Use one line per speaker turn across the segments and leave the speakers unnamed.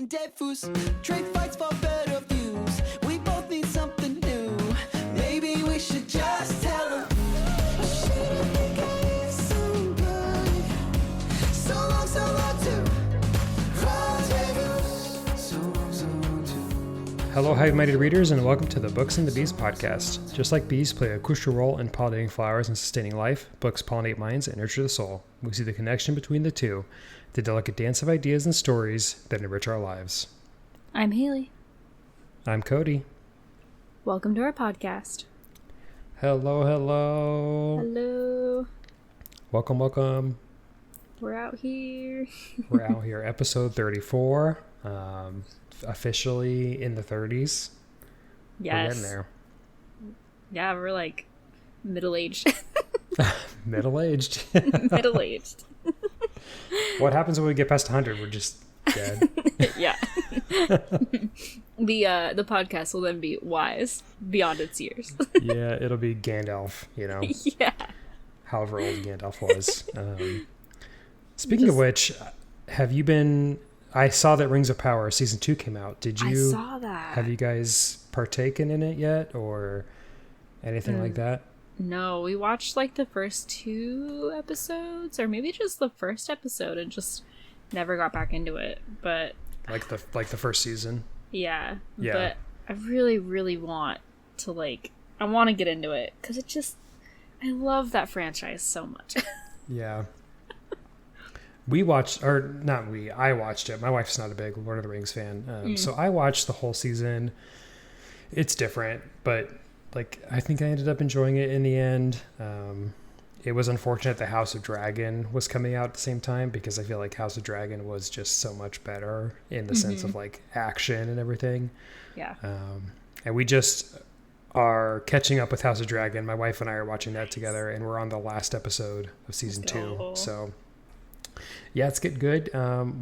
diffuse. Trade fights for better views. We both need something new. Maybe we should just tell them. I shouldn't think I is so good. So long to rendezvous. So long to.
Hello, hive-minded readers, and welcome to the Books and the Bees podcast. Just like bees play a crucial role in pollinating flowers and sustaining life, books pollinate minds and nurture the soul. We see the connection between the two, the delicate dance of ideas and stories that enrich our lives.
I'm Hailey.
I'm Cody.
Welcome to our podcast.
Hello, hello.
Hello.
Welcome, welcome.
We're out here.
We're out here, episode 34. Officially in the 30s.
Yes.
We're getting there.
Yeah, we're like middle-aged.
Middle-aged.
Middle-aged.
What happens when we get past 100? We're just dead.
Yeah. The podcast will then be wise beyond its years.
Yeah, it'll be Gandalf, you know.
Yeah.
However old Gandalf was. Speaking of which, have you been... I saw that Rings of Power season 2 came out. Did you?
I saw that.
Have you guys partaken in it yet or anything like that?
No, we watched like the first 2 episodes, or maybe just the first episode, and just never got back into it. But
like the first season.
Yeah.
Yeah.
But I really, really want to I want to get into it because I love that franchise so much.
Yeah. I watched it. My wife's not a big Lord of the Rings fan. So I watched the whole season. It's different, but I think I ended up enjoying it in the end. It was unfortunate the House of Dragon was coming out at the same time because I feel like House of Dragon was just so much better in the sense of action and everything.
Yeah.
And we just are catching up with House of Dragon. My wife and I are watching that together, and we're on the last episode of season 2. So yeah, it's getting good.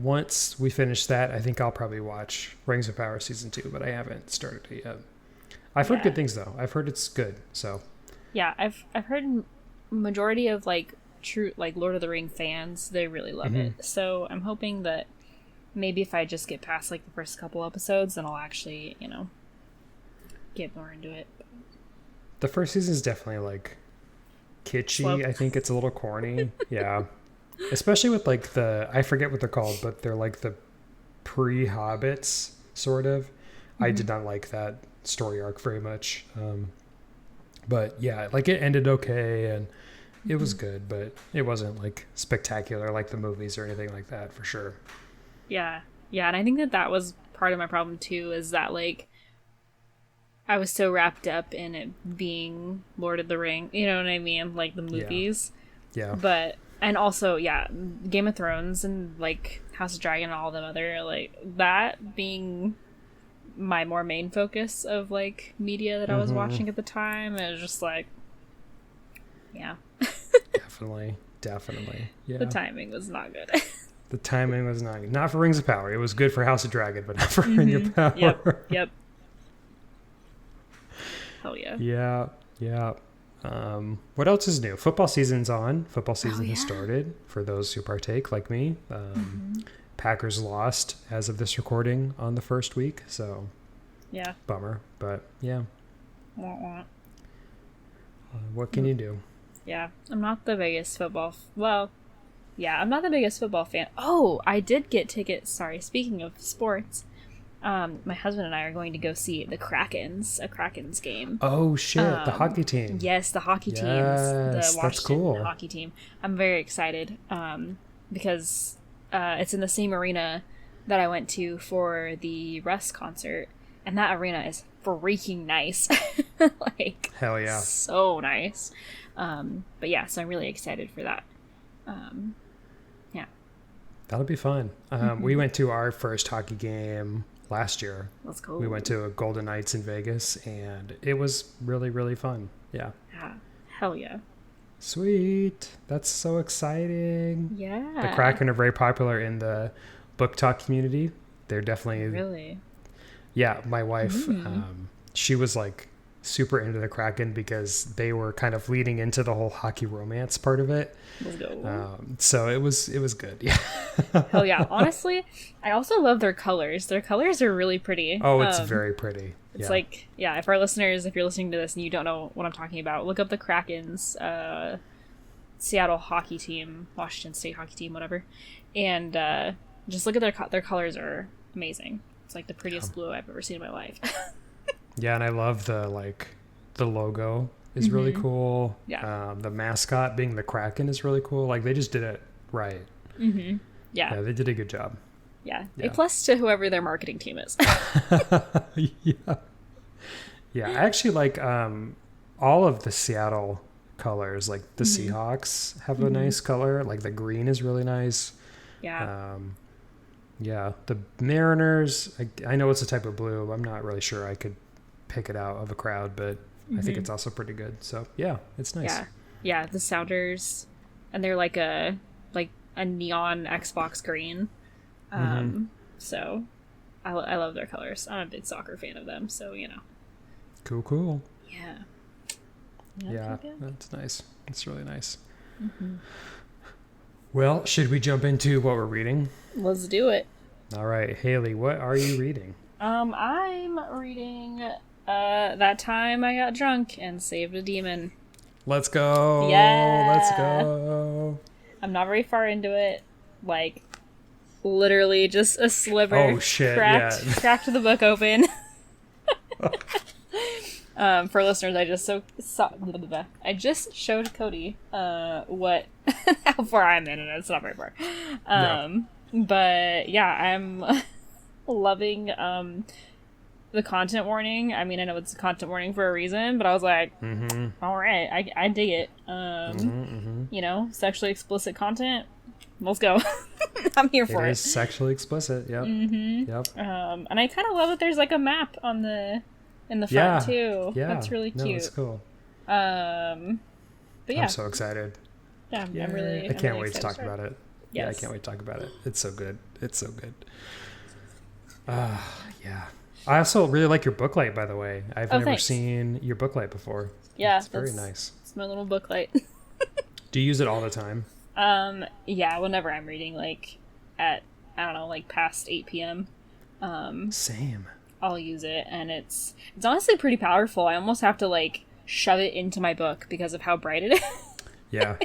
Once we finish that, I think I'll probably watch Rings of Power season 2, but I haven't started it yet. I've heard good things though. I've heard it's good. So
yeah, I've heard majority of true Lord of the Ring fans, they really love it. So I'm hoping that maybe if I just get past the first couple episodes, then I'll actually get more into it.
The first season is definitely kitschy.
Slow.
I think it's a little corny. Yeah. Especially with I forget what they're called, but they're the pre-Hobbits sort of. I did not like that story arc very much. But yeah, it ended okay and it was good, but it wasn't spectacular like the movies or anything like that for sure.
Yeah. Yeah, and I think that was part of my problem too, is that I was so wrapped up in it being Lord of the Ring, you know what I mean? The movies.
Yeah.
But and also, yeah, Game of Thrones and House of Dragon and all them other that being my more main focus of media that I was watching at the time. It was just yeah. Definitely. Yeah. The timing was not good.
The timing was not good. Not for Rings of Power. It was good for House of Dragon, but not for Ring of Power.
Yep. Hell yeah.
Yeah. What else is new? Football season's on. Football season has started for those who partake, like me. Packers lost as of this recording on the first week, so
yeah,
bummer. But yeah, what can you do?
Yeah, I'm not the biggest football. I'm not the biggest football fan. Oh, I did get tickets. Sorry, speaking of sports. My husband and I are going to go see the Krakens game.
Oh shit, the hockey team.
Yes, the hockey teams. The Washington hockey team. I'm very excited because it's in the same arena that I went to for the Russ concert, and that arena is freaking nice.
Hell yeah.
So nice. But yeah, so I'm really excited for that. Yeah.
That'll be fun. We went to our first hockey game last year.
Let's go.
We went to a Golden Knights in Vegas, and it was really, really fun. Yeah.
Yeah. Hell yeah.
Sweet. That's so exciting.
Yeah.
The Kraken are very popular in the book talk community. They're definitely...
Really?
Yeah. My wife, she was super into the Kraken because they were kind of leading into the whole hockey romance part of it.
Let's go.
So it was good. Yeah.
Hell yeah. Honestly, I also love their colors. Their colors are really pretty.
Oh, it's very pretty.
It's like, yeah, if our listeners, if you're listening to this and you don't know what I'm talking about, look up the Kraken's Seattle hockey team, Washington State hockey team, whatever. And just look at their colors are amazing. It's like the prettiest blue I've ever seen in my life.
Yeah, and I love the logo is really cool.
Yeah.
The mascot being the Kraken is really cool. Like they just did it right.
Mm-hmm. Yeah,
they did a good job.
Yeah.
Yeah.
A plus to whoever their marketing team is.
Yeah. Yeah, I actually like all of the Seattle colors. Like the Seahawks have a nice color. Like the green is really nice.
Yeah.
Yeah, the Mariners, I know it's a type of blue. I'm not really sure I could pick it out of a crowd, but I think it's also pretty good. So yeah, it's nice.
Yeah, the Sounders, and they're like a neon Xbox green. So I love their colors. I'm a big soccer fan of them, so you know.
Cool.
Yeah.
Yeah, that's nice. It's really nice. Well, should we jump into what we're reading?
Let's do it.
All right, Hailey, what are you reading?
I'm reading That Time I Got Drunk and Saved a Demon.
Let's go.
Yeah.
Let's go.
I'm not very far into it. Like, literally just a sliver.
Oh, shit,
Cracked the book open. For listeners, I just showed Cody what how far I'm in, and it's not very far. But yeah, I'm loving the content warning. I mean, I know it's a content warning for a reason, but I was like, all right, I dig it. You know, sexually explicit content. Let's go. I'm here for it.
It is sexually explicit. Yep. Yep.
And I kind of love that there's like a map in the front too.
Yeah.
That's really cute.
No, that's cool.
But yeah.
I'm so excited.
Yeah, I'm really.
I can't
really
wait to talk about it.
Yes.
Yeah, I can't wait to talk about it. It's so good. It's so good. Yeah. I also really like your booklight, by the way. I've never
thanks.
seen your booklight before.
Yeah,
it's very nice.
It's my little booklight.
Do you use it all the time?
Yeah, whenever I'm reading, like at I don't know, like past 8 p.m.
Same.
I'll use it, and it's honestly pretty powerful. I almost have to like shove it into my book because of how bright it is.
Yeah,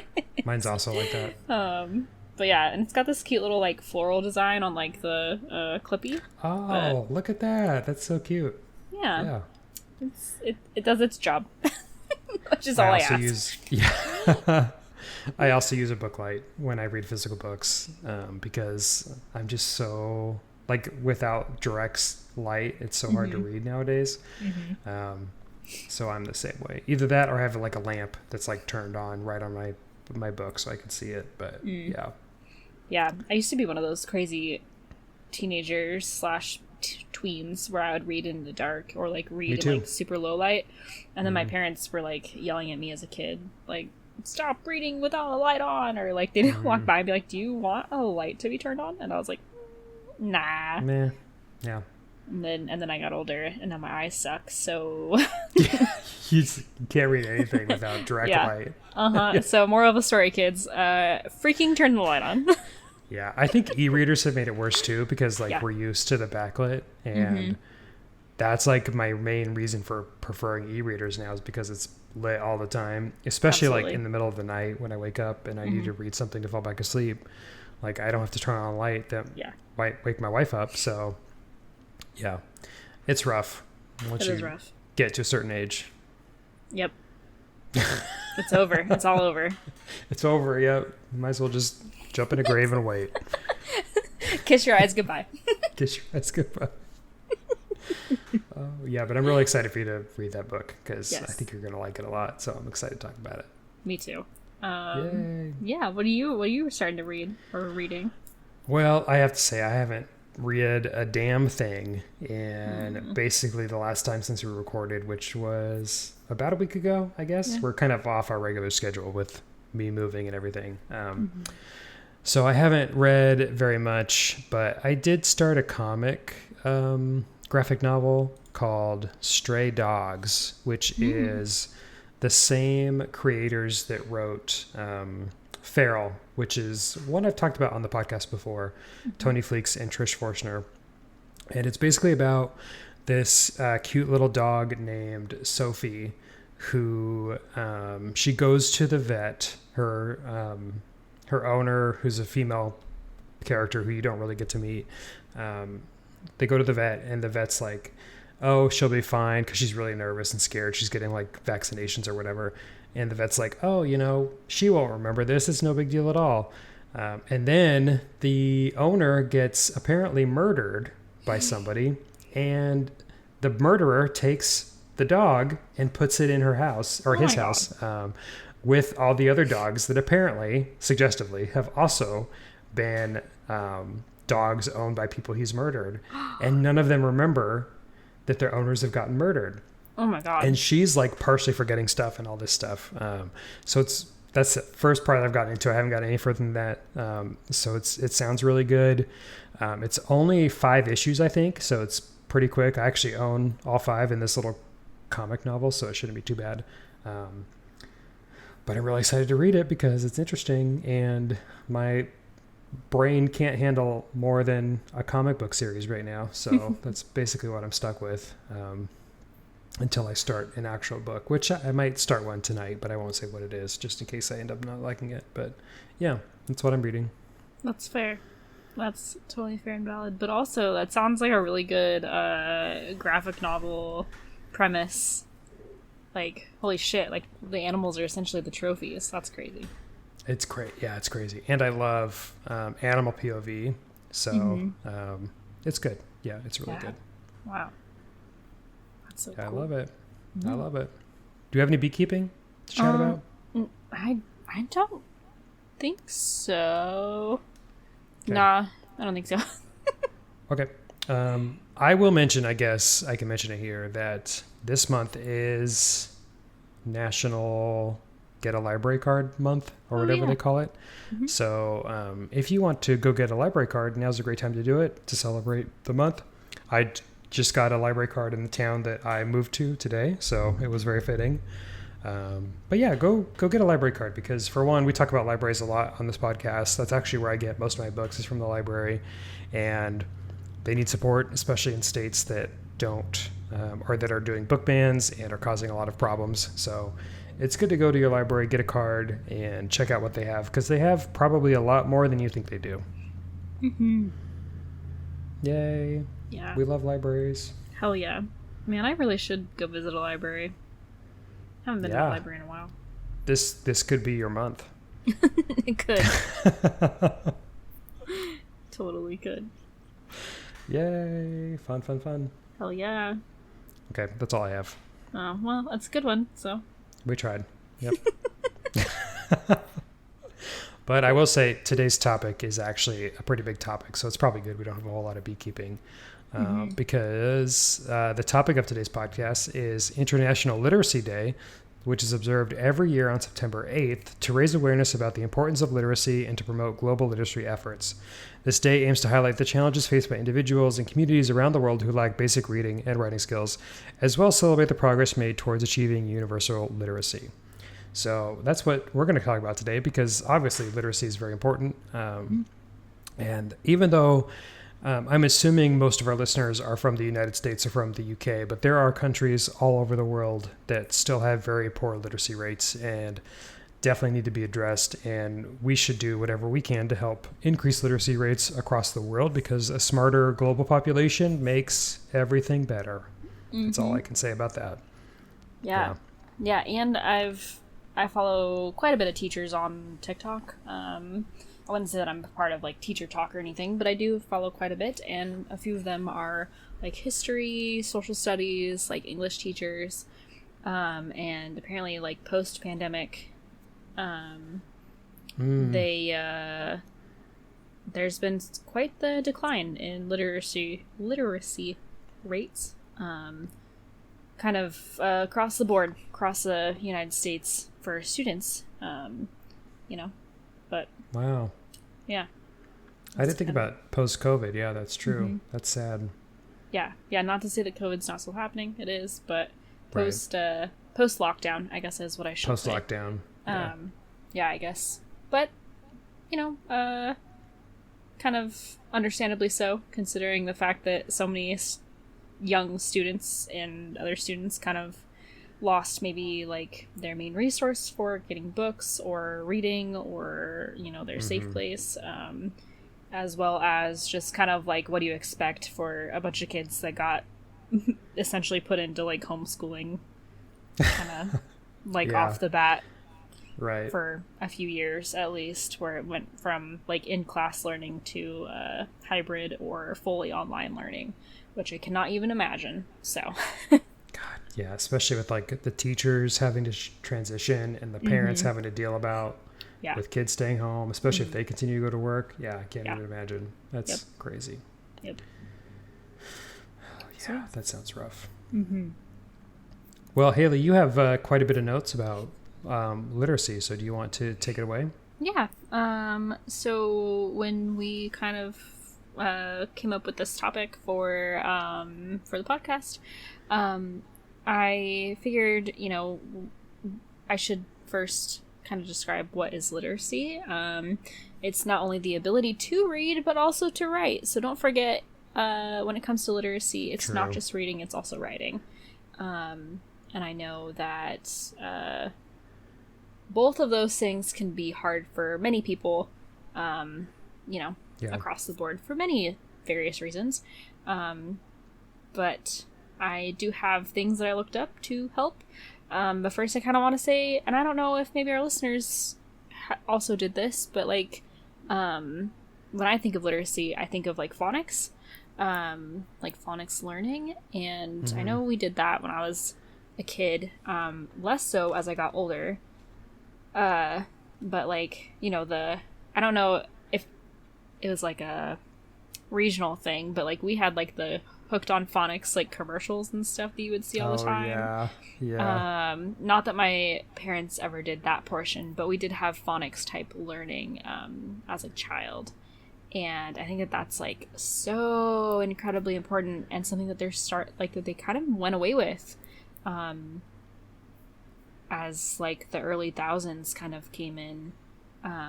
mine's also like that.
But yeah, and it's got this cute little like floral design on like the clippy.
Oh, look at that! That's so cute.
Yeah. It does its job, which is all I ask.
I also use a booklight when I read physical books because I'm just so like without direct light, it's so hard to read nowadays. So I'm the same way. Either that or I have like a lamp that's like turned on right on my book so I can see it. But
yeah, I used to be one of those crazy teenagers / tweens where I would read in the dark or like read in like super low light, and then my parents were like yelling at me as a kid, like, stop reading without a light on, or like they'd walk by and be like, do you want a light to be turned on? And I was like, nah.
Meh. Yeah.
And then I got older, and now my eyes suck, so
You can't read anything without direct light.
So moral of the story, kids, freaking turn the light on.
Yeah, I think e-readers have made it worse too because like we're used to the backlit, and that's like my main reason for preferring e-readers now is because it's lit all the time, especially like in the middle of the night when I wake up and I need to read something to fall back asleep. Like I don't have to turn on a light that might wake my wife up. So yeah, it's rough once you get to a certain age.
Yep. It's over. It's all over.
It's over. Yep. Might as well just jump in a grave and wait.
Kiss your eyes goodbye.
Kiss your eyes goodbye. Yeah, but I'm really excited for you to read that book because I think you're going to like it a lot. So I'm excited to talk about it.
Me too.
Yay.
Yeah. What are you starting to read or reading?
Well, I have to say I haven't read a damn thing in basically the last time since we recorded, which was about a week ago, I guess. We're kind of off our regular schedule with me moving and everything. So I haven't read very much, but I did start a comic graphic novel called Stray Dogs, which is the same creators that wrote Feral, which is one I've talked about on the podcast before, Tony Fleecs and Trish Forstner. And it's basically about this cute little dog named Sophie, who she goes to the vet. Her owner, who's a female character who you don't really get to meet, they go to the vet, and the vet's like, oh, she'll be fine, because she's really nervous and scared. She's getting like vaccinations or whatever. And the vet's like, oh, she won't remember this. It's no big deal at all. And then the owner gets apparently murdered by somebody, and the murderer takes the dog and puts it in her house, or his house, with all the other dogs that apparently, suggestively, have also been dogs owned by people he's murdered. And none of them remember that their owners have gotten murdered.
Oh my God.
And she's like partially forgetting stuff and all this stuff. So that's the first part I've gotten into. I haven't gotten any further than that. So it sounds really good. It's only 5 issues, I think. So it's pretty quick. I actually own all 5 in this little comic novel, so it shouldn't be too bad. But I'm really excited to read it because it's interesting, and my brain can't handle more than a comic book series right now. So that's basically what I'm stuck with until I start an actual book, which I might start one tonight, but I won't say what it is just in case I end up not liking it. But yeah, that's what I'm reading.
That's fair. That's totally fair and valid. But also, that sounds like a really good graphic novel premise. Like, holy shit, like, the animals are essentially the trophies. That's crazy.
It's great. Yeah, it's crazy. And I love animal POV. So it's good. Yeah, it's really good.
Wow. That's so cool.
I love it. I love it. Do you have any beekeeping to chat about?
I don't think so.
Okay.
Nah, I don't think so.
Okay. I will mention, I guess I can mention it here, that this month is National Get a Library Card Month, or whatever they call it. So if you want to go get a library card, now's a great time to do it to celebrate the month. I just got a library card in the town that I moved to today, so it was very fitting. But yeah, go get a library card, because for one, we talk about libraries a lot on this podcast. That's actually where I get most of my books, is from the library, and they need support, especially in states that don't or that are doing book bans and are causing a lot of problems. So it's good to go to your library, get a card, and check out what they have, because they have probably a lot more than you think they do. Yay.
Yeah.
We love libraries.
Hell yeah. Man, I really should go visit a library. Haven't been to a library in a while.
This could be your month.
It could. Totally could.
Yay. Fun.
Hell yeah.
Okay, that's all I have.
Oh, well, that's a good one, so.
We tried. Yep. But I will say today's topic is actually a pretty big topic, so it's probably good we don't have a whole lot of beekeeping. Because the topic of today's podcast is International Literacy Day, which is observed every year on September 8th to raise awareness about the importance of literacy and to promote global literacy efforts. This day aims to highlight the challenges faced by individuals and communities around the world who lack basic reading and writing skills, as well as celebrate the progress made towards achieving universal literacy. So that's what we're going to talk about today, because obviously literacy is very important. And even though I'm assuming most of our listeners are from the United States or from the UK, but there are countries all over the world that still have very poor literacy rates and definitely need to be addressed. And we should do whatever we can to help increase literacy rates across the world, because a smarter global population makes everything better. That's all I can say about that.
Yeah. And I follow quite a bit of teachers on TikTok. I wouldn't say that I'm part of like Teacher Talk or anything, but I do follow quite a bit, and a few of them are like history, social studies, like English teachers, and apparently like post-pandemic, there's been quite the decline in literacy rates, kind of across the board, across the United States for students, but
wow.
Yeah.
I didn't think about post-COVID. Yeah, that's true. That's sad.
Yeah, not to say that COVID's not still happening. It is, but
Right.
post lockdown, I guess is what I should
Post
say.
lockdown. Yeah.
Yeah, I guess. But, kind of understandably so, considering the fact that so many young students and other students kind of lost maybe like their main resource for getting books or reading or, their safe place, as well as just kind of like what do you expect for a bunch of kids that got essentially put into like homeschooling kind of like
Yeah.
off the bat
Right.
for a few years at least, where it went from like in-class learning to hybrid or fully online learning, which I cannot even imagine. So
Yeah, especially with like the teachers having to transition and the parents having to deal about
yeah.
with kids staying home, especially if they continue to go to work. Yeah, I can't
Yeah.
even imagine. That's crazy.
Yep.
Yeah, that sounds rough. Well, Hailey, you have quite a bit of notes about literacy, so do you want to take it away?
Yeah. So when we kind of came up with this topic for the podcast, I figured, I should first kind of describe what is literacy. It's not only the ability to read, but also to write. So don't forget, when it comes to literacy, it's not
True.
just reading, it's also writing. And I know that both of those things can be hard for many people,
Yeah.
across the board for many various reasons. But I do have things that I looked up to help. But first I kind of want to say, and I don't know if maybe our listeners also did this, but like, when I think of literacy, I think of like phonics learning. And I know we did that when I was a kid, less so as I got older. But like, I don't know if it was like a regional thing, but like we had like the Hooked on Phonics like commercials and stuff that you would see all the time.
Yeah.
Not that my parents ever did that portion, but we did have phonics type learning as a child. And I think that that's like so incredibly important and something that that they kind of went away with as like the early thousands kind of came in.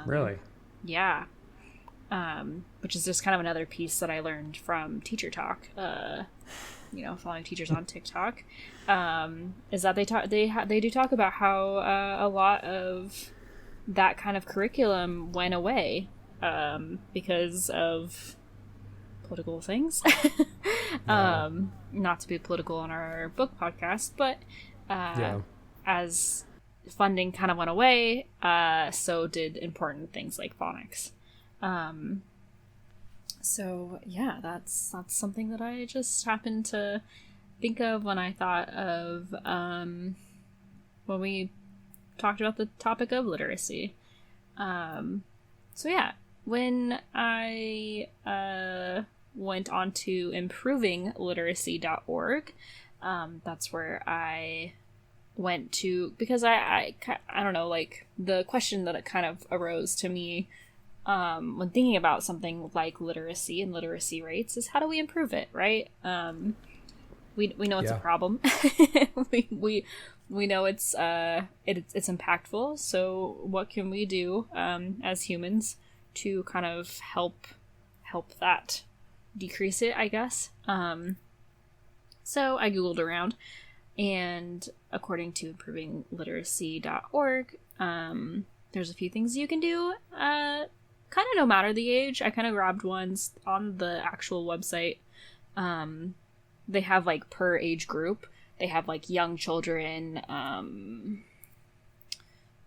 Really?
Yeah. Which is just kind of another piece that I learned from Teacher Talk, following teachers on TikTok, is that they do talk about how a lot of that kind of curriculum went away because of political things. Not to be political on our book podcast, but as funding kind of went away, so did important things like phonics. So yeah, that's something that I just happened to think of when I thought of when we talked about the topic of literacy. So yeah, when I went on to improvingliteracy.org, that's where I went to, because I don't know, like the question that it kind of arose to me when thinking about something like literacy and literacy rates is how do we improve it, right? We know it's a problem. we know it's impactful. So what can we do as humans to kind of help that decrease it, I guess. So I googled around, and according to improvingliteracy.org, there's a few things you can do. Kind of no matter the age. I kind of grabbed ones on the actual website. They have like per age group. They have like young children.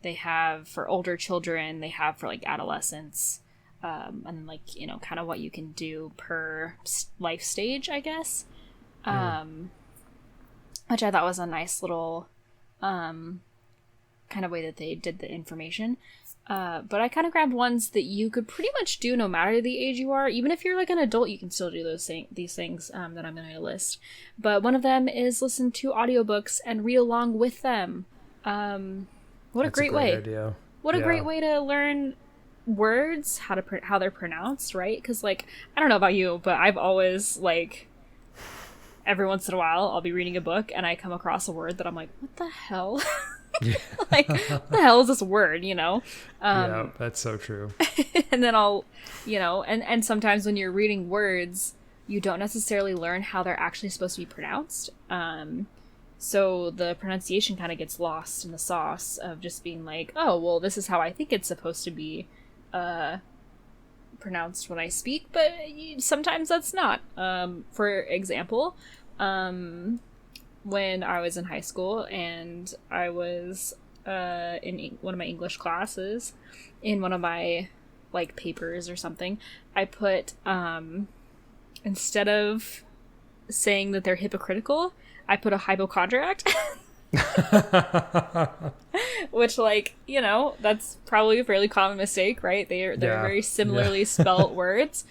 They have for older children. They have for like adolescents. And like, kind of what you can do per life stage, I guess. Which I thought was a nice little kind of way that they did the information. But I kind of grabbed ones that you could pretty much do no matter the age you are. Even if you're like an adult, you can still do these things that I'm going to list. But one of them is listen to audiobooks and read along with them. What a great way.
Idea.
What a great way to learn words, how they're pronounced, right? Because like, I don't know about you, but I've always like every once in a while I'll be reading a book and I come across a word that I'm like, what the hell?
Yeah.
Like, what the hell is this word,
Yeah, that's so true.
And then I'll, and sometimes when you're reading words, you don't necessarily learn how they're actually supposed to be pronounced. So the pronunciation kind of gets lost in the sauce of just being like, oh, well, this is how I think it's supposed to be pronounced when I speak, but sometimes that's not. For example, when I was in high school and I was in one of my English classes, in one of my like papers or something, I put instead of saying that they're hypocritical, I put a hypochondriac. Which, like, that's probably a fairly common mistake, right? They're very similarly spelt words.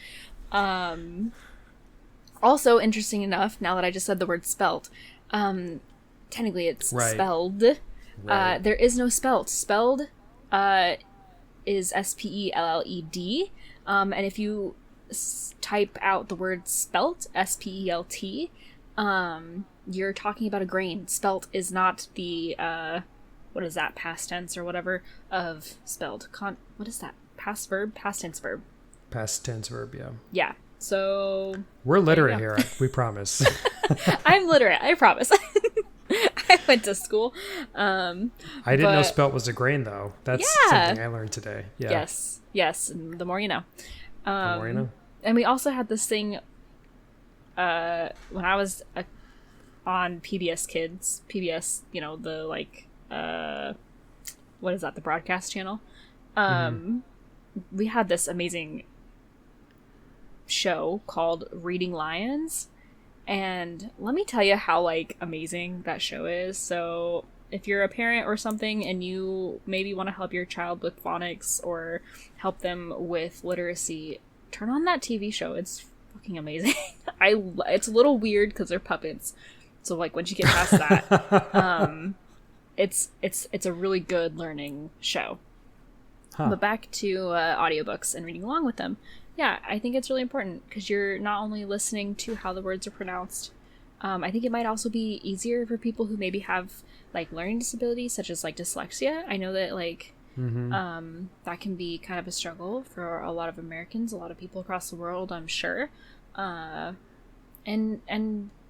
Also, interesting enough, now that I just said the word spelt, technically it's spelled.
Right.
There is no spelt. Spelled is spelled. And if you type out the word spelt, spelt, you're talking about a grain. Spelt is not the what is that, past tense or whatever of spelled. What is that? Past verb? Past tense verb.
Past tense verb, yeah.
Yeah. So
we're literate here, we promise.
I'm literate, I promise. I went to school.
I didn't know spelt was a grain, though. That's something I learned today. Yeah.
Yes. The more you know.
The more you know.
And we also had this thing when I was on PBS Kids. PBS, the like what is that? The broadcast channel. We had this amazing show called Reading Lions, and let me tell you how like amazing that show is. So if you're a parent or something and you maybe want to help your child with phonics or help them with literacy, turn on that TV show. It's fucking amazing. It's a little weird because they're puppets, so like once you get past that, it's a really good learning show. But back to audiobooks and reading along with them. Yeah, I think it's really important because you're not only listening to how the words are pronounced. I think it might also be easier for people who maybe have like learning disabilities, such as like dyslexia. I know that like that can be kind of a struggle for a lot of Americans, a lot of people across the world, I'm sure. And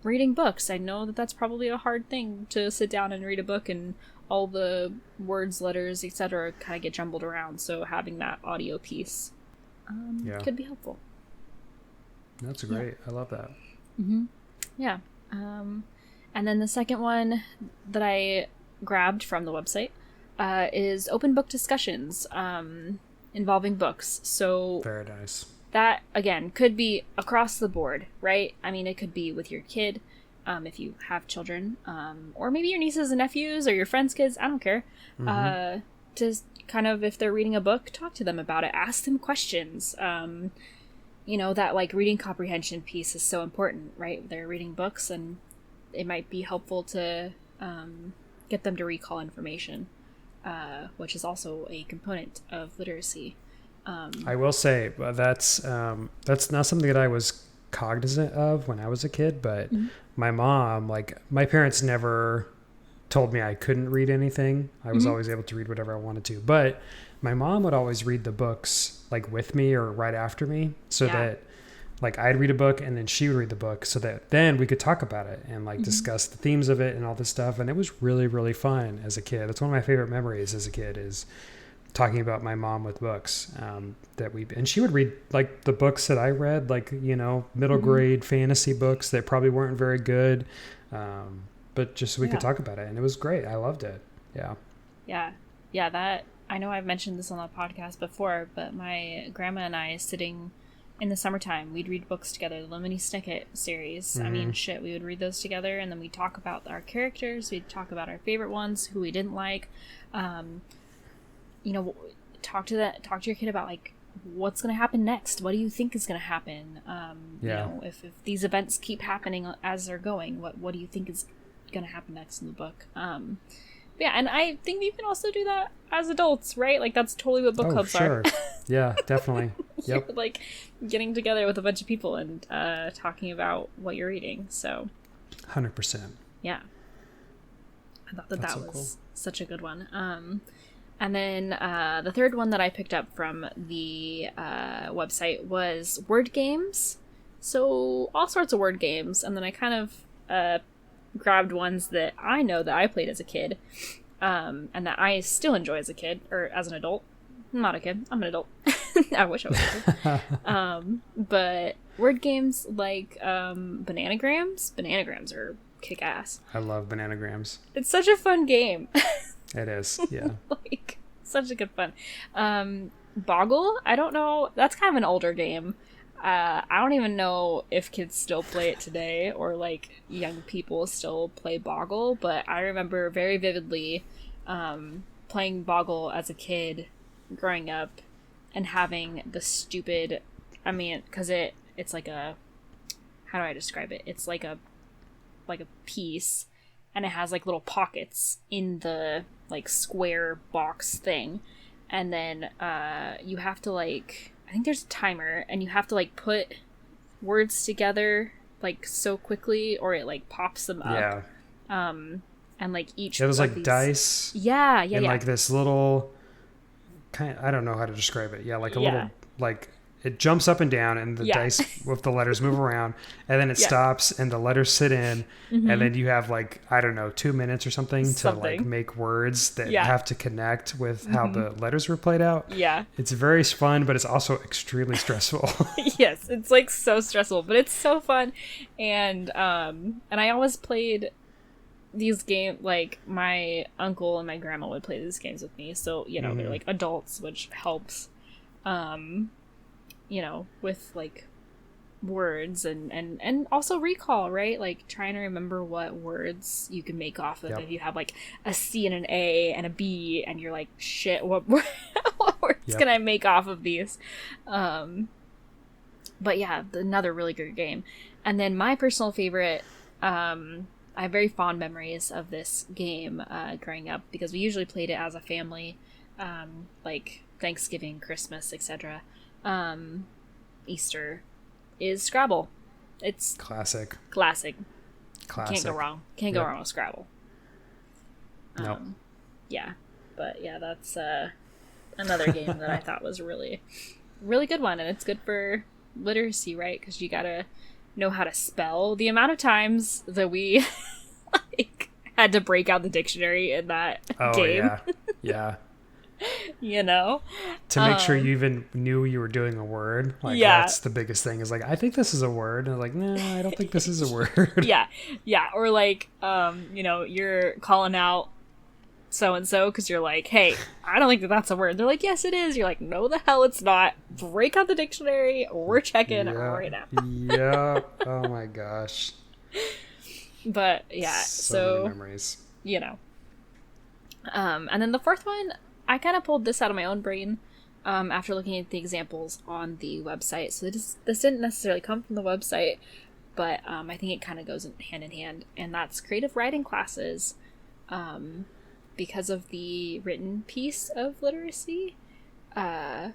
reading books, I know that that's probably a hard thing to sit down and read a book and all the words, letters, etc. kind of get jumbled around. So having that audio piece could be helpful.
That's great. I love that.
Yeah. And then the second one that I grabbed from the website is open book discussions involving books. So
very nice.
That, again, could be across the board, right? I mean, it could be with your kid, if you have children, or maybe your nieces and nephews or your friends' kids, I don't care. To kind of, if they're reading a book, talk to them about it, ask them questions. That like reading comprehension piece is so important, right? They're reading books and it might be helpful to get them to recall information, which is also a component of literacy.
I will say that's not something that I was cognizant of when I was a kid, but my mom, like my parents never told me I couldn't read anything. I was always able to read whatever I wanted to, but my mom would always read the books like with me or right after me, so that like I'd read a book and then she would read the book, so that then we could talk about it and like discuss the themes of it and all this stuff. And it was really, really fun as a kid. That's one of my favorite memories as a kid, is talking about my mom with books and she would read like the books that I read, like, middle grade fantasy books that probably weren't very good. But just so we could talk about it. And it was great. I loved it. Yeah.
Yeah. That, I know I've mentioned this on the podcast before, but my grandma and I, sitting in the summertime, we'd read books together, the Lemony Snicket series. I mean, we would read those together, and then we'd talk about our characters. We'd talk about our favorite ones, who we didn't like. Talk to your kid about like what's going to happen next. What do you think is going to happen? If these events keep happening as they're going, what do you think is going to happen next in the book? And I think you can also do that as adults, right? Like that's totally what book clubs are.
Yeah, definitely. Yep.
You're like getting together with a bunch of people and talking about what you're reading. So
100%.
Yeah. I thought
That's
that
so
was
cool.
such a good one. And then the third one that I picked up from the website was word games. So all sorts of word games. And then I kind of grabbed ones that I know that I played as a kid, and that I still enjoy as a kid, or as an adult. I'm not a kid. I'm an adult. I wish I was a kid. But word games like Bananagrams. Bananagrams are kick-ass.
I love Bananagrams.
It's such a fun game.
It is, yeah.
Like, such a good fun. Boggle, I don't know. That's kind of an older game. I don't even know if kids still play it today, or like young people still play Boggle, but I remember very vividly playing Boggle as a kid growing up and having the stupid, I mean, because it's like a, how do I describe it? It's like a piece, and it has like little pockets in the like square box thing, and then you have to like, I think there's a timer, and you have to like put words together like so quickly, or it like pops them up.
Yeah.
And like each
It was
of
like
these...
dice.
Yeah.
And like this little kind, I don't know how to describe it. Yeah, like a little, like it jumps up and down, and the dice with the letters move around, and then it stops, and the letters sit in, and then you have like, I don't know, 2 minutes or something to like make words that have to connect with how the letters were played out.
Yeah.
It's very fun, but it's also extremely stressful.
Yes, it's like so stressful, but it's so fun. And I always played these games, like my uncle and my grandma would play these games with me, so you know they're like adults, which helps you know, with like words and also recall, right? Like trying to remember what words you can make off of if you have like a C and an A and a B, and you're like, shit, what words can I make off of these? But yeah, another really good game. And then my personal favorite, I have very fond memories of this game growing up, because we usually played it as a family, like Thanksgiving, Christmas, etc. Easter, is Scrabble. It's
Classic.
Can't go wrong. Can't go wrong with Scrabble.
No.
Yeah, but yeah, that's another game that I thought was really, really good one, and it's good for literacy, right? Because you gotta know how to spell. The amount of times that we like had to break out the dictionary in that game.
Yeah.
You know,
to make sure you even knew you were doing a word, like that's the biggest thing, is like, I think this is a word, and like, no, I don't think this is a word. yeah
Or like you know, you're calling out so and so because you're like, hey, I don't think that's a word. They're like, yes it is. You're like, no the hell it's not. Break out the dictionary, we're checking right now.
Yeah. Oh my gosh.
But yeah, so
many memories,
you know. And then the fourth one, I kind of pulled this out of my own brain after looking at the examples on the website. So this didn't necessarily come from the website, but I think it kind of goes hand in hand. And that's creative writing classes, because of the written piece of literacy. I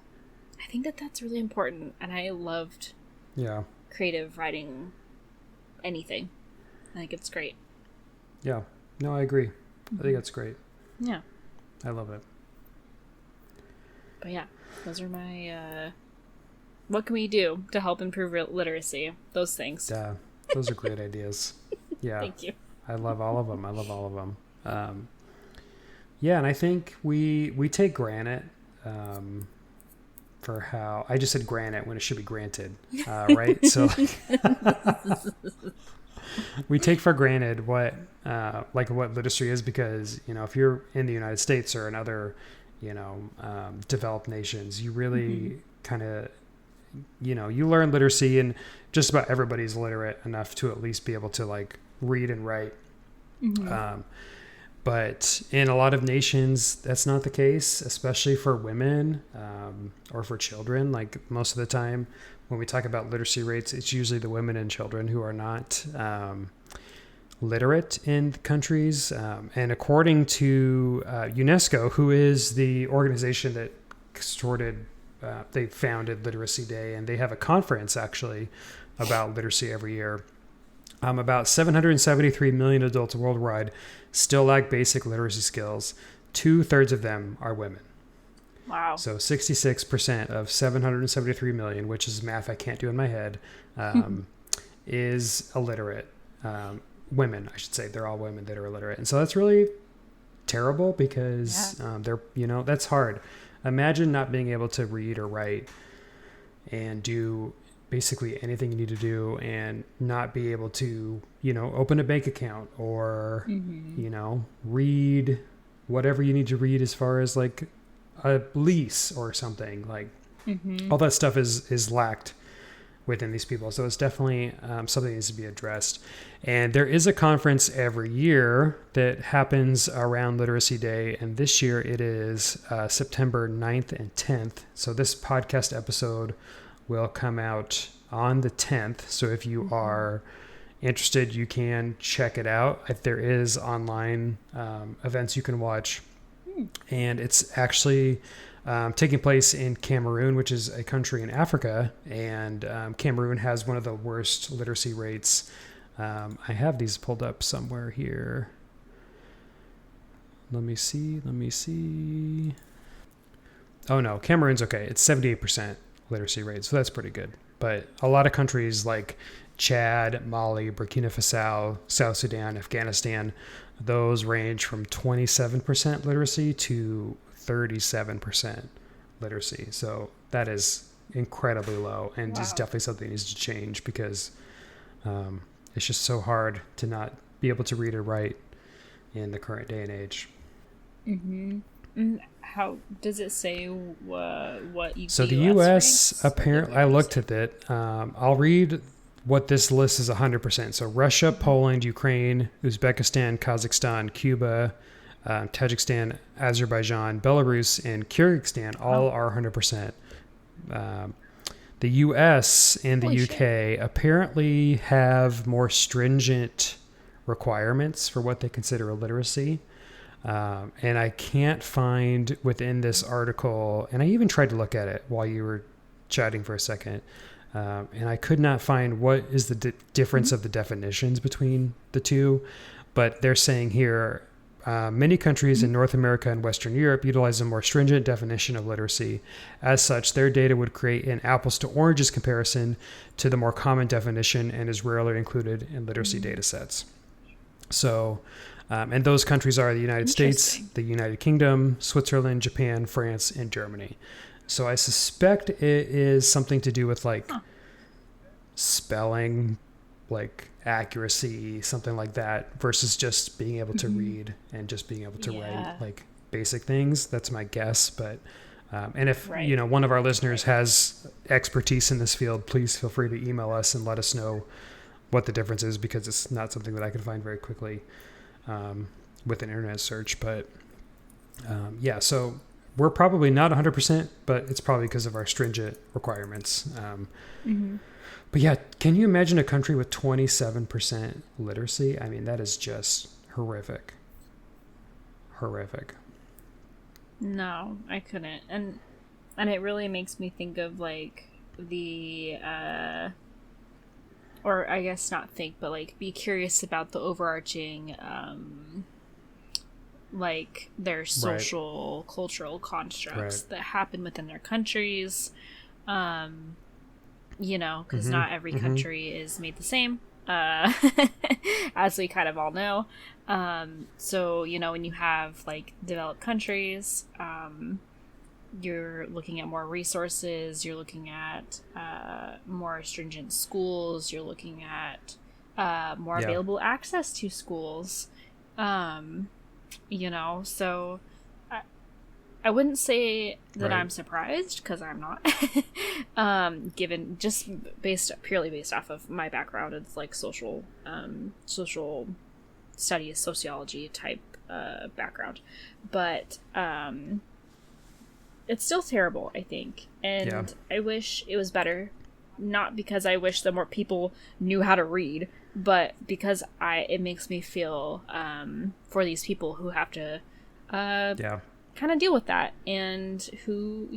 think that's really important. And I loved creative writing anything. I think it's great.
Yeah. No, I agree. I think that's great.
Yeah.
I love it.
But yeah, those are my, what can we do to help improve literacy? Those things.
Yeah, those are great ideas. Yeah.
Thank you.
I love all of them. Yeah, and I think we take granted for how, I just said granted when it should be granted, right? So we take for granted what literacy is, because, you know, if you're in the United States or in other, you know, developed nations, you really kind of, you know, you learn literacy, and just about everybody's literate enough to at least be able to like read and write. But in a lot of nations, that's not the case, especially for women or for children. Like most of the time when we talk about literacy rates, it's usually the women and children who are not literate in countries. And according to UNESCO, who is the organization that they founded Literacy Day, and they have a conference actually about literacy every year. About 773 million adults worldwide still lack basic literacy skills. 2/3 of them are women.
Wow.
So 66% of 773 million, which is math I can't do in my head, is illiterate. Women, I should say. They're all women that are illiterate. And so that's really terrible because that's hard. Imagine not being able to read or write and do basically anything you need to do and not be able to, open a bank account or, read whatever you need to read as far as like a lease or something. Like all that stuff is lacked within these people. So it's definitely something that needs to be addressed. And there is a conference every year that happens around Literacy Day. And this year it is September 9th and 10th. So this podcast episode will come out on the 10th. So if you are interested, you can check it out. There is online events you can watch. And it's actually taking place in Cameroon, which is a country in Africa. And Cameroon has one of the worst literacy rates. I have these pulled up somewhere here. Let me see. Oh no, Cameroon's okay. It's 78% literacy rate. So that's pretty good. But a lot of countries like Chad, Mali, Burkina Faso, South Sudan, Afghanistan, those range from 27% literacy to 37% literacy. So that is incredibly low and is definitely something that needs to change because it's just so hard to not be able to read or write in the current day and age.
How does it say what you?
So the U.S. apparently, I looked at it. I'll read what this list is 100%. So Russia, Poland, Ukraine, Uzbekistan, Kazakhstan, Cuba, Tajikistan, Azerbaijan, Belarus, and Kyrgyzstan all are 100%. The U.S. and the UK apparently have more stringent requirements for what they consider illiteracy. And I can't find within this article, and I even tried to look at it while you were chatting for a second, and I could not find what is the difference of the definitions between the two. But they're saying here, many countries in North America and Western Europe utilize a more stringent definition of literacy. As such, their data would create an apples to oranges comparison to the more common definition and is rarely included in literacy data sets. So, and those countries are the United States, the United Kingdom, Switzerland, Japan, France, and Germany. So I suspect it is something to do with like spelling, like accuracy, something like that, versus just being able to read and just being able to write like basic things. That's my guess. But and if one of our listeners has expertise in this field, please feel free to email us and let us know what the difference is, because it's not something that I can find very quickly with an internet search. But so we're probably not 100%, but it's probably because of our stringent requirements. But yeah, can you imagine a country with 27% literacy? I mean, that is just horrific. Horrific.
No, I couldn't. And it really makes me think of like the or I guess not think, but like be curious about the overarching like their social cultural constructs that happen within their countries, because not every country is made the same, as we kind of all know. So when you have like developed countries, you're looking at more resources, you're looking at more stringent schools, you're looking at more available access to schools. So I wouldn't say that I'm surprised, because I'm not. Given just purely based off of my background, it's like social studies, sociology type background, but it's still terrible, I think, and I wish it was better. Not because I wish that more people knew how to read, but because it makes me feel for these people who have to kind of deal with that, and who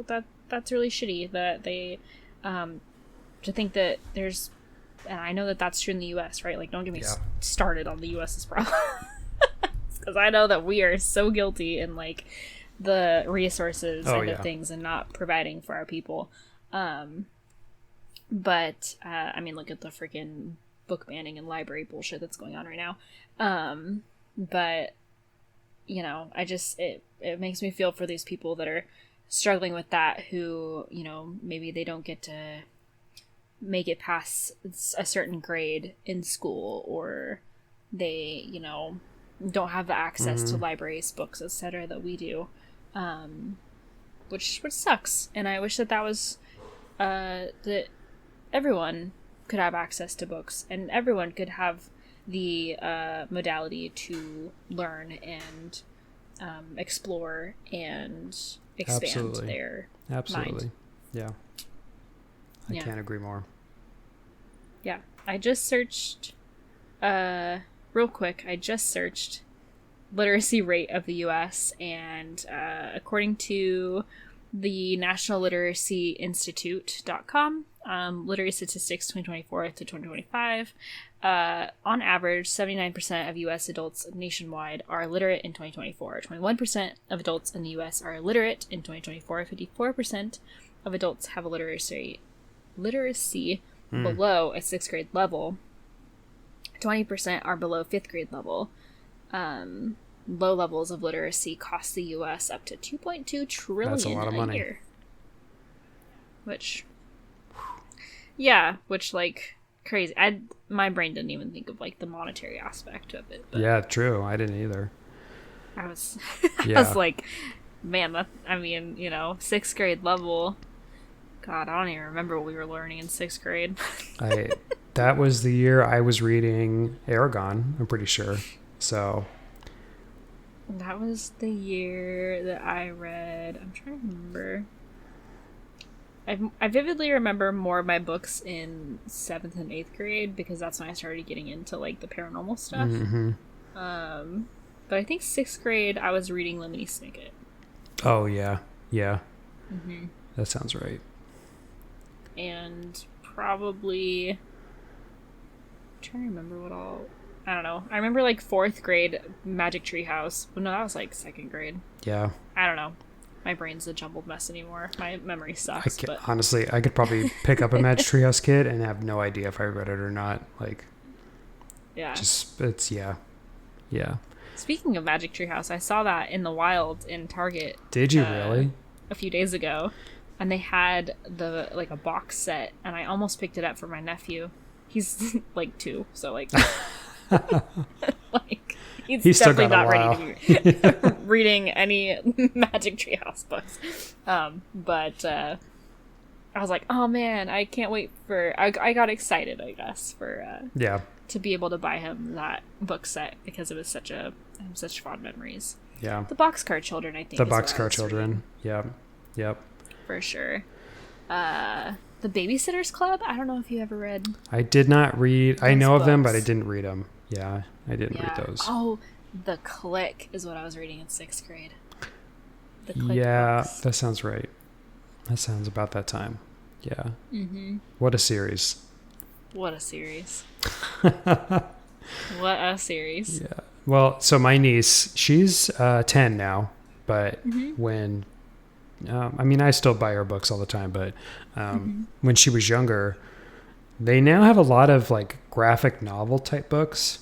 that's really shitty that they to think that there's and I know that that's true in the US, right? Like, don't get me
Yeah.
started on the US's problem. Because I know that we are so guilty in, like, the resources
Oh,
end
yeah.
of things and not providing for our people. I mean, look at the freaking book banning and library bullshit that's going on right now. But, you know, it makes me feel for these people that are struggling with that, who, you know, maybe they don't get to make it past a certain grade in school, or they, you know, don't have the access to libraries, books, etc. that we do, which sucks. And I wish that was that everyone could have access to books, and everyone could have the modality to learn and explore and expand
Absolutely.
their
Absolutely.
mind.
Yeah. I can't agree more.
Yeah. I just searched, real quick, literacy rate of the US, and according to the National Literacy Institute.com, Literary Statistics 2024 to 2025, on average, 79% of U.S. adults nationwide are literate in 2024. 21% of adults in the U.S. are illiterate in 2024. 54% of adults have a literacy below a 6th grade level. 20% are below 5th grade level. Low levels of literacy cost the U.S. up to $2.2 trillion
That's a lot of money.
year. Which, like, crazy. My brain didn't even think of, like, the monetary aspect of it. But
Yeah, true. I didn't either.
I was,
Yeah.
I was like, man, I mean, you know, 6th grade level. God, I don't even remember what we were learning in 6th grade.
That was the year I was reading Aragon, I'm pretty sure. So
That was the year that I read. I'm trying to remember. I vividly remember more of my books in 7th and 8th grade, because that's when I started getting into, like, the paranormal stuff. But I think 6th grade I was reading Lemony Snicket.
Oh yeah. That sounds right.
And probably, I'm trying to remember what all. I don't know. I remember, like, 4th grade Magic Tree House. Well, no, that was like 2nd grade.
Yeah.
I don't know. My brain's a jumbled mess anymore. My memory sucks. But
Honestly, I could probably pick up a Magic Treehouse Kid and have no idea if I read it or not. Like,
yeah.
Yeah.
Speaking of Magic Tree House, I saw that in the wild in Target.
Did you really?
A few days ago, and they had a box set, and I almost picked it up for my nephew. He's like 2, so like, like he's
still
definitely
got a
not
while.
ready to be reading any Magic Tree House books. But I was like, oh man, I can't wait for. I got excited, I guess, for
Yeah.
to be able to buy him that book set, because it was such fond memories.
Yeah.
The Boxcar Children, I think.
The
is what I
Boxcar
was
Children.
reading,
Yep.
for sure. The Babysitter's Club. I don't know if you ever read.
I did not read. I
Those
know of them, but I
books.
didn't read them. Yeah, I didn't read those.
Oh, The Click is what I was reading in 6th grade. The Click
Yeah,
books.
that sounds right. That sounds about that time. Yeah.
Mm-hmm.
What a series.
What a series. What a series.
Yeah. Well, so my niece, she's 10 now, but when, I mean, I still buy her books all the time, but when she was younger, they now have a lot of like graphic novel type books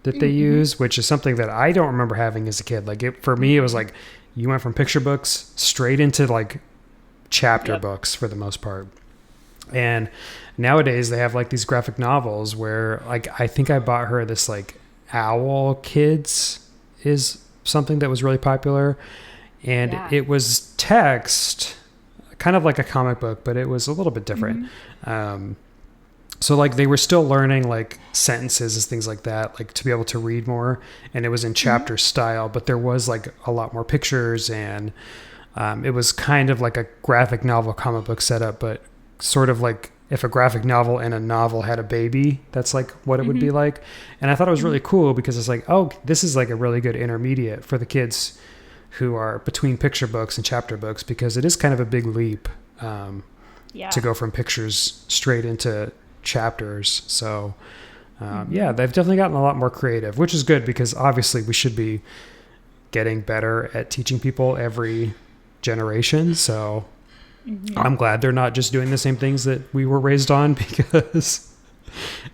that they use, which is something that I don't remember having as a kid. Like for me, it was like you went from picture books straight into like chapter books for the most part. And nowadays they have like these graphic novels where like, I think I bought her this like Owl Kids is something that was really popular. And it was text, kind of like a comic book, but it was a little bit different. So like they were still learning like sentences and things like that, like to be able to read more. And it was in chapter style, but there was like a lot more pictures, and it was kind of like a graphic novel comic book setup, but sort of like if a graphic novel and a novel had a baby, that's like what it would be like. And I thought it was really cool because it's like, oh, this is like a really good intermediate for the kids who are between picture books and chapter books, because it is kind of a big leap to go from pictures straight into chapters. So yeah, they've definitely gotten a lot more creative, which is good because obviously we should be getting better at teaching people every generation. So I'm glad they're not just doing the same things that we were raised on, because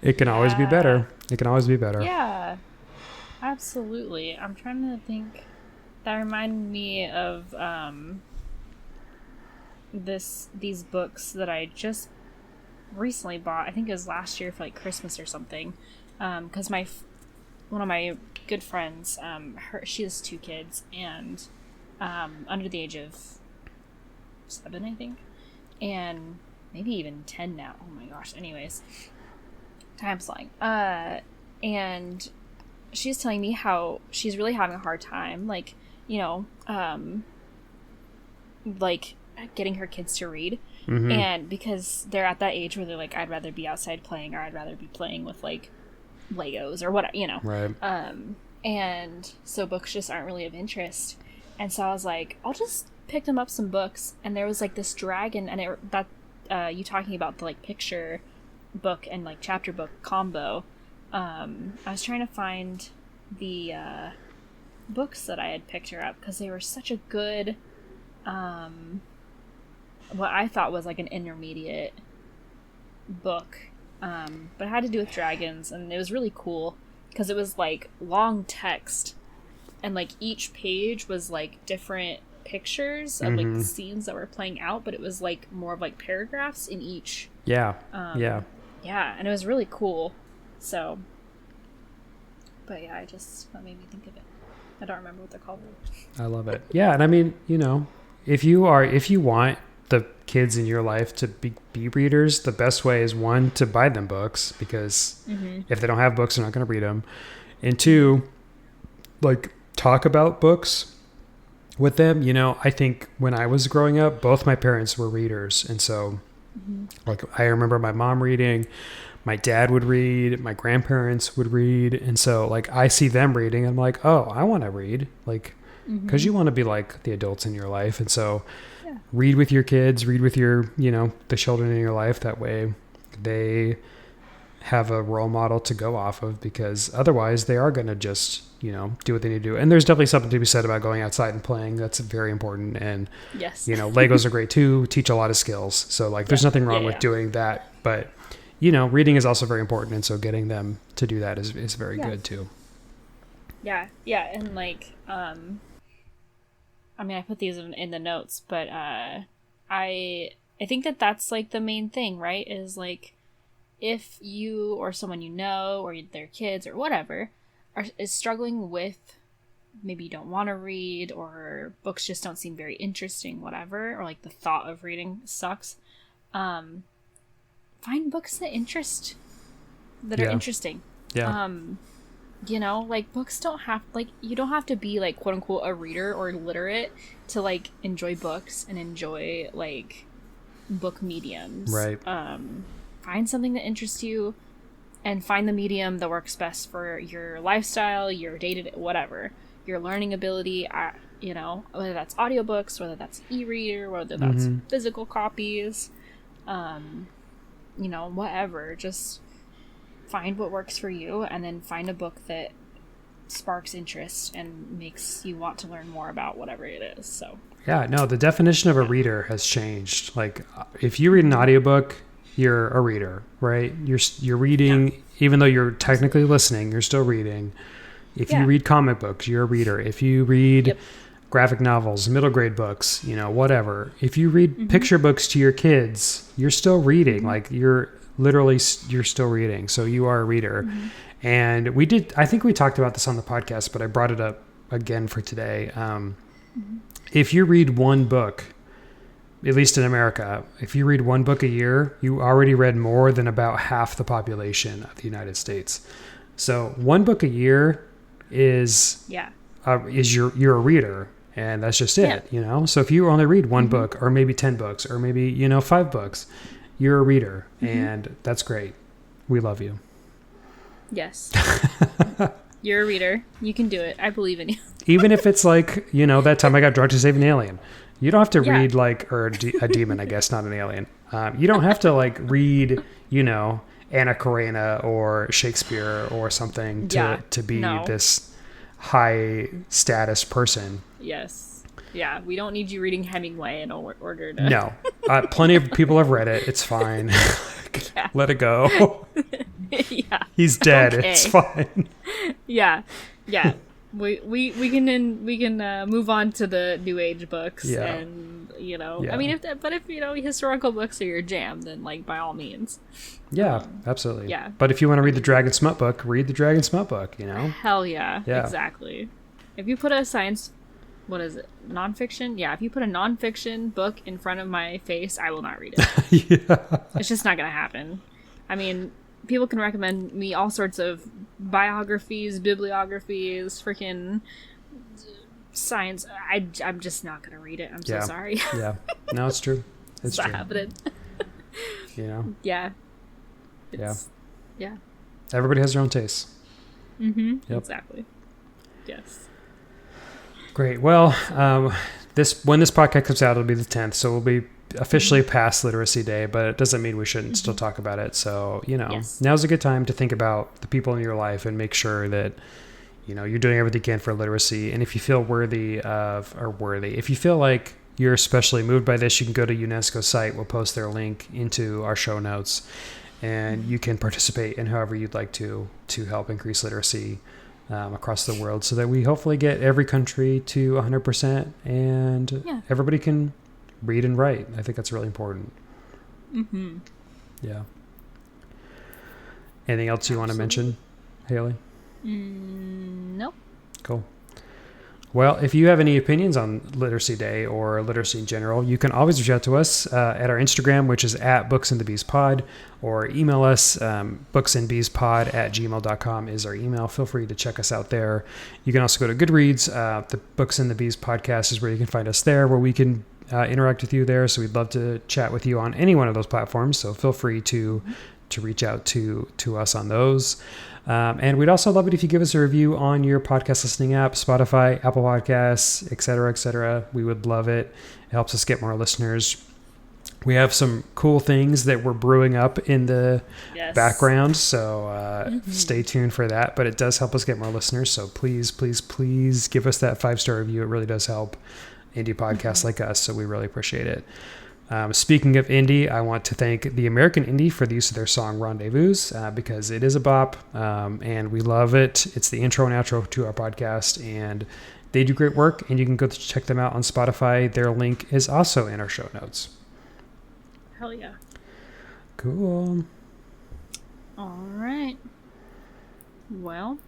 it can always be better. It can always be better.
Yeah, absolutely. I'm trying to think. That reminded me of these books that I just recently bought. I think it was last year for like Christmas or something. Because one of my good friends, she has 2 kids, and under the age of 7, I think, and maybe even 10 now. Oh my gosh. Anyways, time's flying. And she's telling me how she's really having a hard time, like, you know, like getting her kids to read. And because they're at that age where they're like, I'd rather be outside playing, or I'd rather be playing with like Legos or whatever, you know.
Right.
And so books just aren't really of interest. And so I was like, I'll just pick them up some books. And there was like this dragon, and you talking about the like picture book and like chapter book combo. I was trying to find the books that I had picked her up, because they were such a good what I thought was like an intermediate book, but it had to do with dragons, and it was really cool because it was like long text, and like each page was like different pictures of like the scenes that were playing out, but it was like more of like paragraphs in each. Yeah, and it was really cool. So, but yeah, that made me think of it. I don't remember what they're called.
I love it. Yeah, and I mean, you know, if you want the kids in your life to be readers, the best way is, 1, to buy them books, because if they don't have books, they're not going to read them. And 2, like, talk about books with them. You know, I think when I was growing up, both my parents were readers. And so, like, I remember my mom reading, my dad would read, my grandparents would read. And so, like, I see them reading, and I'm like, oh, I want to read. Like, because you want to be like the adults in your life. And so read with your kids, read with your, you know, the children in your life. That way they have a role model to go off of, because otherwise they are going to just, you know, do what they need to do. And there's definitely something to be said about going outside and playing. That's very important. And, you know, Legos are great too, teach a lot of skills. So like, there's nothing wrong with doing that, but you know, reading is also very important. And so getting them to do that is very good too. Yeah.
Yeah. And like, I mean, I put these in the notes, but I think that's like the main thing, right? Is like, if you or someone you know, or their kids or whatever, is struggling with, maybe you don't want to read, or books just don't seem very interesting, whatever, or like the thought of reading sucks, find books that are interesting. Yeah. You know, like, books don't have, like, you don't have to be, like, quote unquote a reader or literate to, like, enjoy books and enjoy, like, book mediums. Right. Find something that interests you, and find the medium that works best for your lifestyle, your day-to-day, whatever, your learning ability, you know, whether that's audiobooks, whether that's e-reader, whether that's physical copies, you know, whatever. Just find what works for you, and then find a book that sparks interest and makes you want to learn more about whatever it is. So
yeah, no, the definition of a reader has changed. Like, if you read an audiobook, you're a reader, right? You're reading, even though you're technically listening, you're still reading. If you read comic books, you're a reader. If you read graphic novels, middle grade books, you know, whatever. If you read picture books to your kids, you're still reading. Like, you're still reading. So you are a reader. And I think we talked about this on the podcast, but I brought it up again for today. If you read one book, at least in America, if you read one book a year, you already read more than about half the population of the United States. So one book a year is you're a reader, and that's just it, you know? So if you only read one book, or maybe 10 books, or maybe, you know, 5 books, you're a reader, and that's great. We love you.
Yes. You're a reader. You can do it. I believe in you.
Even if it's like, you know, that time I got drunk to save an alien. You don't have to read like, or a demon, I guess, not an alien. You don't have to like read, you know, Anna Karenina or Shakespeare or something to be
no.
this high status person.
Yes. Yeah, we don't need you reading Hemingway in order to...
No. Plenty of people have read it. It's fine.
Yeah.
Let it go.
Yeah.
He's dead.
Okay.
It's fine.
Yeah. Yeah. We can move on to the new age books and I mean if historical books are your jam, then like by all means.
Yeah, absolutely.
Yeah.
But if you want to read the Dragon Smut book, read the Dragon Smut book,
Hell yeah. Exactly. If you put a nonfiction? Yeah, if you put a nonfiction book in front of my face, I will not read it.
Yeah.
It's just not gonna happen. I mean, people can recommend me all sorts of biographies, bibliographies, freaking science. I'm just not gonna read it. I'm so sorry.
Yeah. No, it's true. It's
not
true.
happening. Yeah. Yeah.
Everybody has their own tastes.
Mm-hmm.
Yep.
Exactly. Yes.
Great. Well, when this podcast comes out, it'll be the 10th, so we'll be officially past Literacy Day, but it doesn't mean we shouldn't still talk about it. So, now's a good time to think about the people in your life and make sure that, you're doing everything you can for literacy. And if you feel if you feel like you're especially moved by this, you can go to UNESCO's site. We'll post their link into our show notes, and you can participate in however you'd like to help increase literacy across the world, so that we hopefully get every country to 100% and everybody can read and write. I think that's really important. Mm-hmm. Yeah. Anything else you want to mention, Hailey?
Nope.
Cool. Well, if you have any opinions on Literacy Day or literacy in general, you can always reach out to us at our Instagram, which is at booksandthebeespod, or email us. booksandbeespod@gmail.com is our email. Feel free to check us out there. You can also go to Goodreads. The Books and the Bees podcast is where you can find us there, where we can interact with you there. So we'd love to chat with you on any one of those platforms. So feel free to reach out to us on those. And we'd also love it if you give us a review on your podcast listening app, Spotify, Apple Podcasts, et cetera, et cetera. We would love it. It helps us get more listeners. We have some cool things that we're brewing up in the background, so stay tuned for that. But it does help us get more listeners, so please, please, please give us that 5-star review. It really does help indie podcasts like us, so we really appreciate it. Speaking of indie, I want to thank the American Indie for the use of their song Rendezvous, because it is a bop, and we love it. It's the intro and outro to our podcast, and they do great work, and you can go check them out on Spotify. Their link is also in our show notes.
Hell yeah.
Cool.
All right. Well,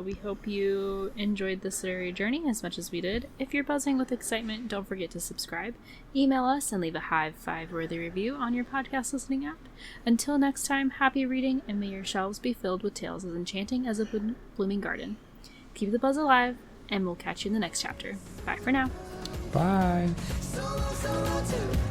we hope you enjoyed this literary journey as much as we did. If you're buzzing with excitement, don't forget to subscribe, email us, and leave a high 5-worthy review on your podcast listening app. Until next time, happy reading, and may your shelves be filled with tales as enchanting as a blooming garden. Keep the buzz alive, and we'll catch you in the next chapter. Bye for now.
Bye.
So long to